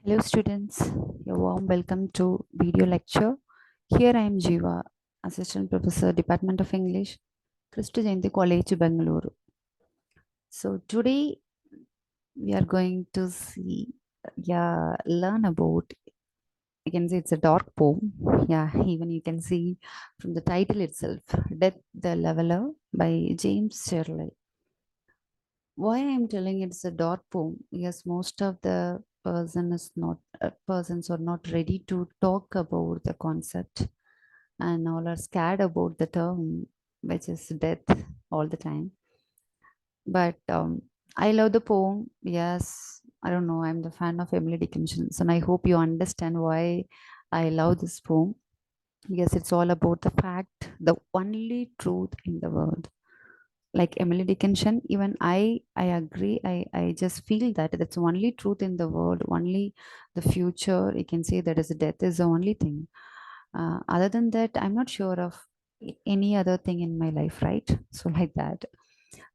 Hello students, a warm welcome to video lecture. Here I am Jiva, Assistant Professor, Department of English, Christy Jayanti College, Bangalore. So today we are going to learn about, I can say it's a dark poem. Yeah, even you can see from the title itself, Death the Leveler by James Shirley. Why I'm telling it's a dark poem? Yes, most of the persons are not ready to talk about the concept, and all are scared about the term, which is death all the time. But I love the poem. Yes, I don't know. I'm the fan of Emily Dickinson, and I hope you understand why I love this poem. Yes, it's all about the fact, the only truth in the world. Like Emily Dickinson, even I agree. I just feel that that's the only truth in the world, only the future. You can say that is death is the only thing. Other than that, I'm not sure of any other thing in my life, right? So like that.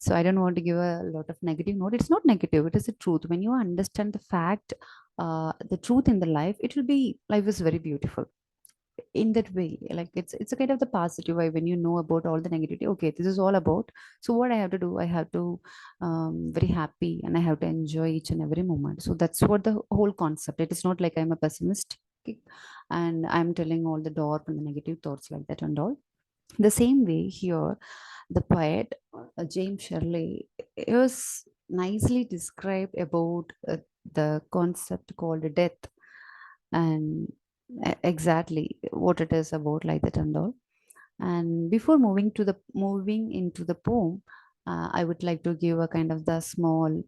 So I don't want to give a lot of negative note. It's not negative. It is the truth. When you understand the fact, the truth in the life, it will be life is very beautiful in that way. Like it's a kind of the positive way when you know about all the negativity. Okay, this is all about. So what I have to do, I have to very happy and I have to enjoy each and every moment. So that's what the whole concept. It is not like I'm a pessimist and I'm telling all the dark and the negative thoughts like that and all. The same way here, the poet James Shirley is nicely described about the concept called death and exactly what it is about like that and all. And before moving into the poem, I would like to give a kind of the small,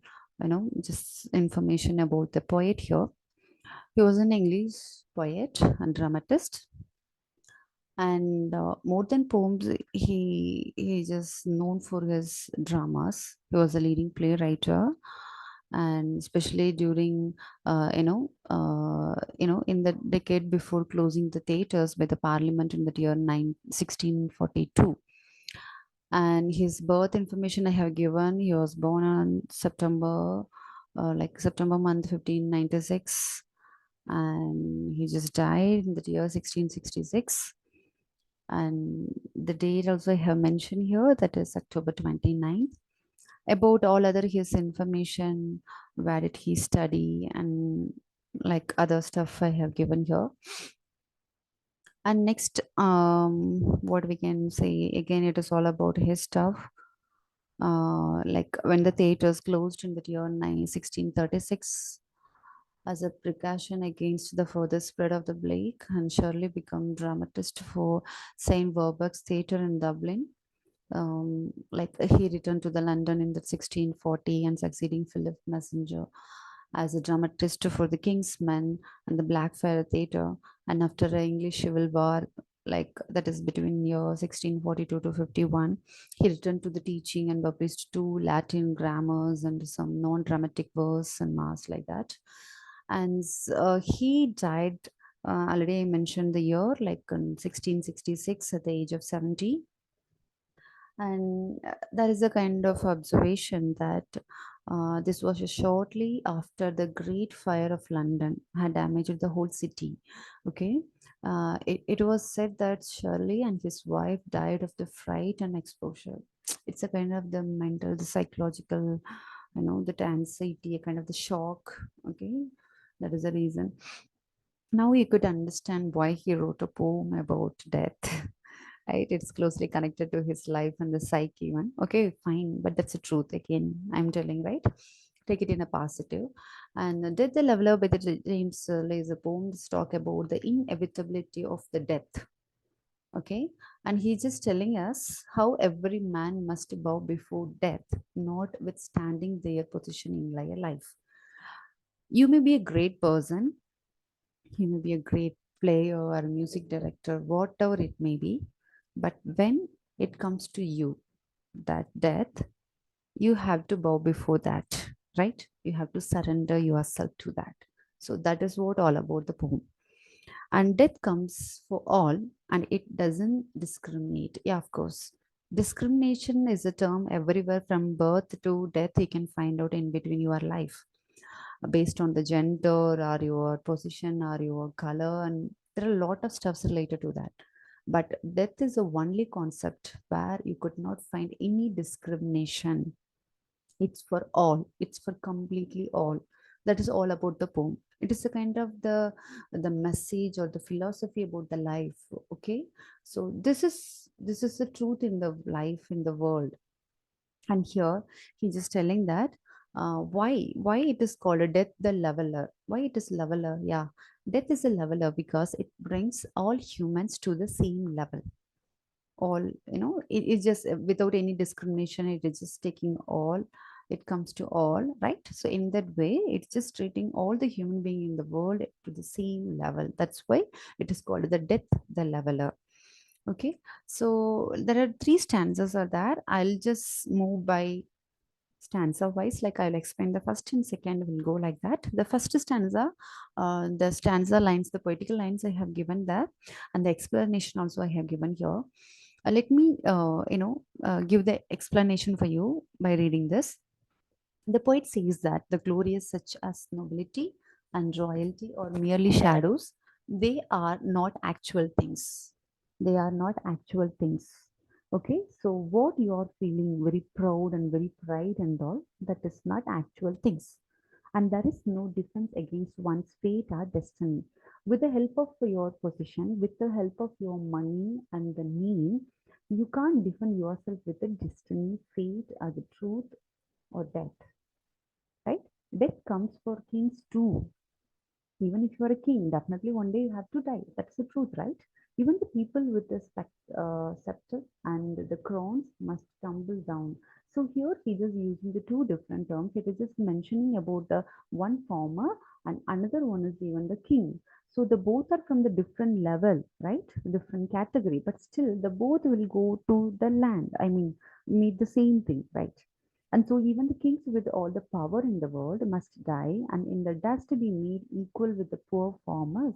just information about the poet here. He was an English poet and dramatist, and more than poems, he just known for his dramas. He was a leading playwright, and especially during in the decade before closing the theaters by the parliament in the year 1642. And his birth information I have given. He was born on September, like September month 1596, and he just died in the year 1666. And the date also I have mentioned here, that is October 29th. About all other his information, where did he study, and like other stuff I have given here. And next, what we can say again, it is all about his stuff. Like when the theaters closed in the year 1636, as a precaution against the further spread of the plague, and Shirley became dramatist for St. Werburgh's Theatre in Dublin. Like he returned to the London in the 1640 and succeeding Philip Messenger as a dramatist for the King's Men and the Blackfriars Theatre. And after the English Civil War, like that is between year 1642 to 51, he returned to the teaching and published two Latin grammars and some non-dramatic verse and mass like that. And he died. Already I mentioned the year, like in 1666 at the age of 70. And there is a kind of observation that this was shortly after the Great Fire of London had damaged the whole city. Okay. It was said that Shirley and his wife died of the fright and exposure. It's a kind of the mental, the psychological, that anxiety, a kind of the shock. Okay. That is the reason. Now you could understand why he wrote a poem about death. Right, it's closely connected to his life and the psyche one. Okay, fine, but that's the truth. Again, I'm telling, right? Take it in a positive. And Death the Leveler by the James is a poem that talk about the inevitability of the death. Okay, and he's just telling us how every man must bow before death, notwithstanding their position in life. You may be a great person, you may be a great player or a music director, whatever it may be. But when it comes to you, that death, you have to bow before that, right? You have to surrender yourself to that. So that is what all about the poem. And death comes for all and it doesn't discriminate. Yeah, of course. Discrimination is a term everywhere from birth to death, you can find out in between your life. based on the gender or your position or your color, and there are a lot of stuffs related to that. But death is the only concept where you could not find any discrimination. It's for all, it's for completely all. That is all about the poem. It is a kind of the message or the philosophy about the life. Okay, so this is the truth in the life in the world. And here he's just telling that why it is called a death the leveler. Why it is leveler? Yeah, death is a leveler because it brings all humans to the same level. All, it's just without any discrimination, it is just taking all, it comes to all, right? So in that way it's just treating all the human being in the world to the same level. That's why it is called the death the leveler. Okay, so there are three stanzas are there. I'll just move by stanza wise, like I'll explain the first and second will go like that. The first stanza, the stanza lines, the poetical lines I have given there, and the explanation also I have given here. Let me give the explanation for you by reading this. The poet says that the glorious such as nobility and royalty are merely shadows. They are not actual things. They are not actual things. Okay, so what you are feeling very proud and very pride and all, that is not actual things. And there is no defense against one's fate or destiny. With the help of your position, with the help of your money and the name, you can't defend yourself with the destiny, fate, or the truth or death, right? Death comes for kings too. Even if you are a king, definitely one day you have to die. That's the truth, right? Even the people with the scepter and the crowns must tumble down. So here he is using the two different terms. It is just mentioning about the one farmer and another one is even the king. So the both are from the different level, right? Different category, but still the both will go to the land. I mean, meet the same thing, right? And so even the kings with all the power in the world must die and in the dust be made equal with the poor farmers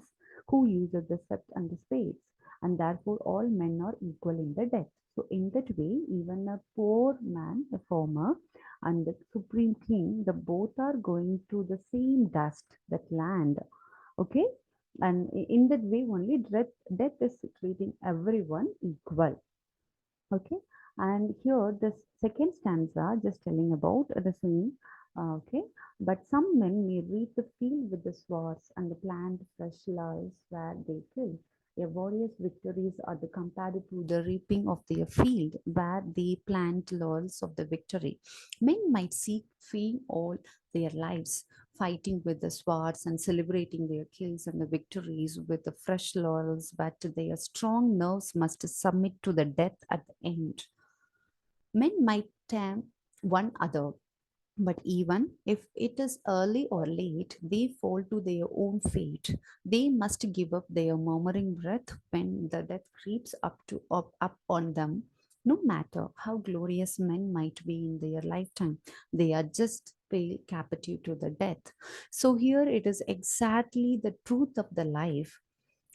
who use the scepter and the spades. And therefore all men are equal in the death. So in that way, even a poor man, the farmer, and the supreme king, the both are going to the same dust, that land. Okay? And in that way only death is treating everyone equal. Okay, and here the second stanza just telling about the same. Okay, but some men may reap the field with the swords and the plant fresh flowers where they kill. A warrior's victories are the compared to the reaping of their field where they plant laurels of the victory. Men might seek fame all their lives, fighting with the swords and celebrating their kills and the victories with the fresh laurels, but their strong nerves must submit to the death at the end. Men might tempt one other, but even if it is early or late, they fall to their own fate. They must give up their murmuring breath when the death creeps up on them. No matter how glorious men might be in their lifetime, they are just pale captive to the death. So here it is exactly the truth of the life.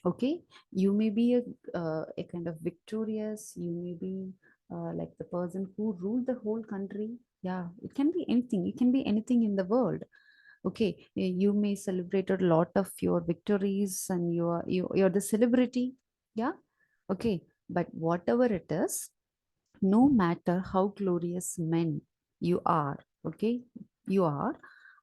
Okay, you may be a kind of victorious, you may be like the person who ruled the whole country. Yeah, it can be anything, it can be anything in the world. Okay, you may celebrate a lot of your victories and you're the celebrity. Yeah, okay, but whatever it is, no matter how glorious men you are, okay, you are,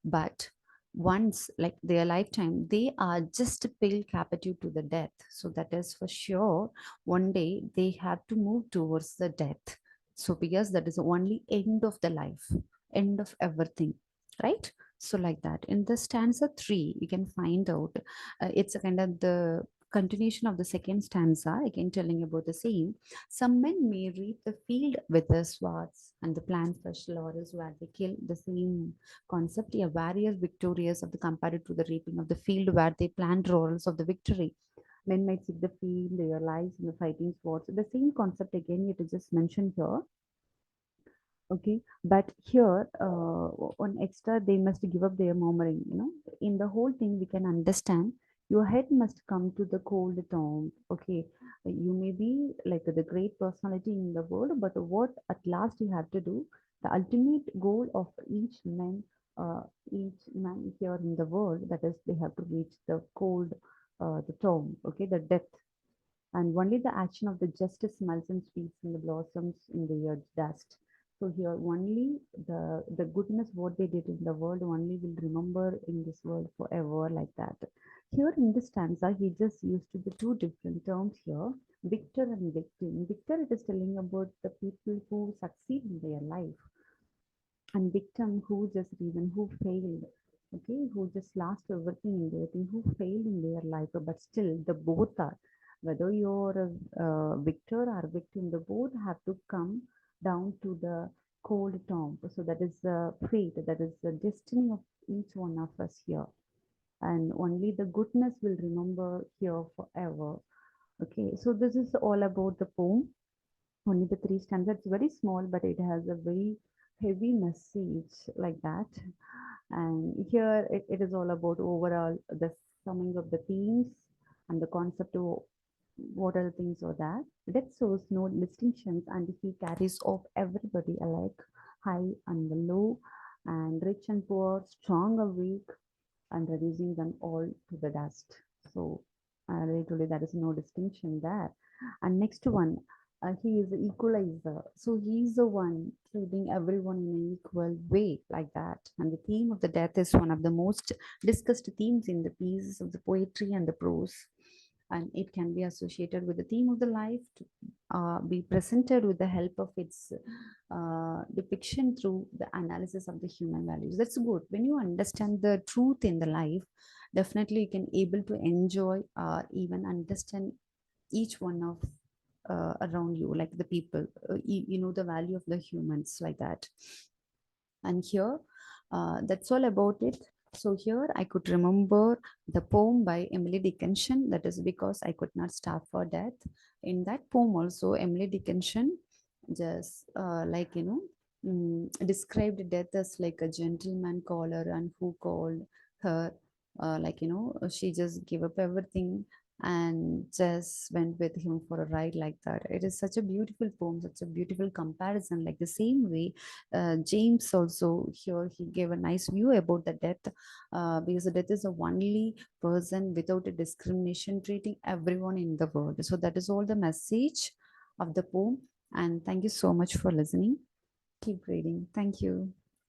but once like their lifetime they are just pale captive to the death. So that is for sure, one day they have to move towards the death. So because that is the only end of the life, end of everything, right? So like that in the stanza 3 you can find out, it's a kind of the continuation of the second stanza, again telling about the same. Some men may reap the field with the swords and the plant fresh laurels where they kill. The same concept. A warrior victorious of the compared to the reaping of the field where they plant laurels of the victory. Men might seek the field, their lives in the fighting swords. The same concept again, it is just mentioned here. Okay, but here on extra they must give up their murmuring. In the whole thing we can understand your head must come to the cold tomb. Okay, you may be like the great personality in the world, but what at last you have to do, the ultimate goal of each man is here in the world, that is, they have to reach the cold, the tomb, okay, the death. And only the action of the justice smells and sweets in the blossoms in the earth's dust. So here only the goodness what they did in the world only will remember in this world forever, like that. Here in this stanza, he just used the two different terms here, victor and victim. Victor, it is telling about the people who succeed in their life, and victim who just reason who failed, okay, who just lost everything in their thing, who failed in their life, but still the both are, whether you're a victor or victim, the both have to come down to the cold tomb. So that is the fate, that is the destiny of each one of us here, and only the goodness will remember here forever. Okay, so this is all about the poem, only the three stanzas. It's very small, but it has a very heavy message, like that. And here it is all about overall the summing of the themes and the concept of what are the things or that. Death shows no distinctions, and he carries off everybody alike, high and the low, and rich and poor, strong or weak, and reducing them all to the dust. So literally there is no distinction there. And next one, he is the equalizer. So he is the one treating everyone in an equal way, like that. And the theme of the death is one of the most discussed themes in the pieces of the poetry and the prose. And it can be associated with the theme of the life to be presented with the help of its depiction through the analysis of the human values. That's good. When you understand the truth in the life, definitely you can able to enjoy or even understand each one of around you, like the people, you know the value of the humans, like that. And here, that's all about it. So here I could remember the poem by Emily Dickinson, that is because I could not starve for death. In that poem also, Emily Dickinson just described death as like a gentleman caller, and who called her, she just gave up everything and just went with him for a ride, like that. It is such a beautiful poem, such a beautiful comparison. Like the same way, James also here he gave a nice view about the death, because the death is the only person without a discrimination, treating everyone in the world. So that is all the message of the poem. And thank you so much for listening. Keep reading. Thank you.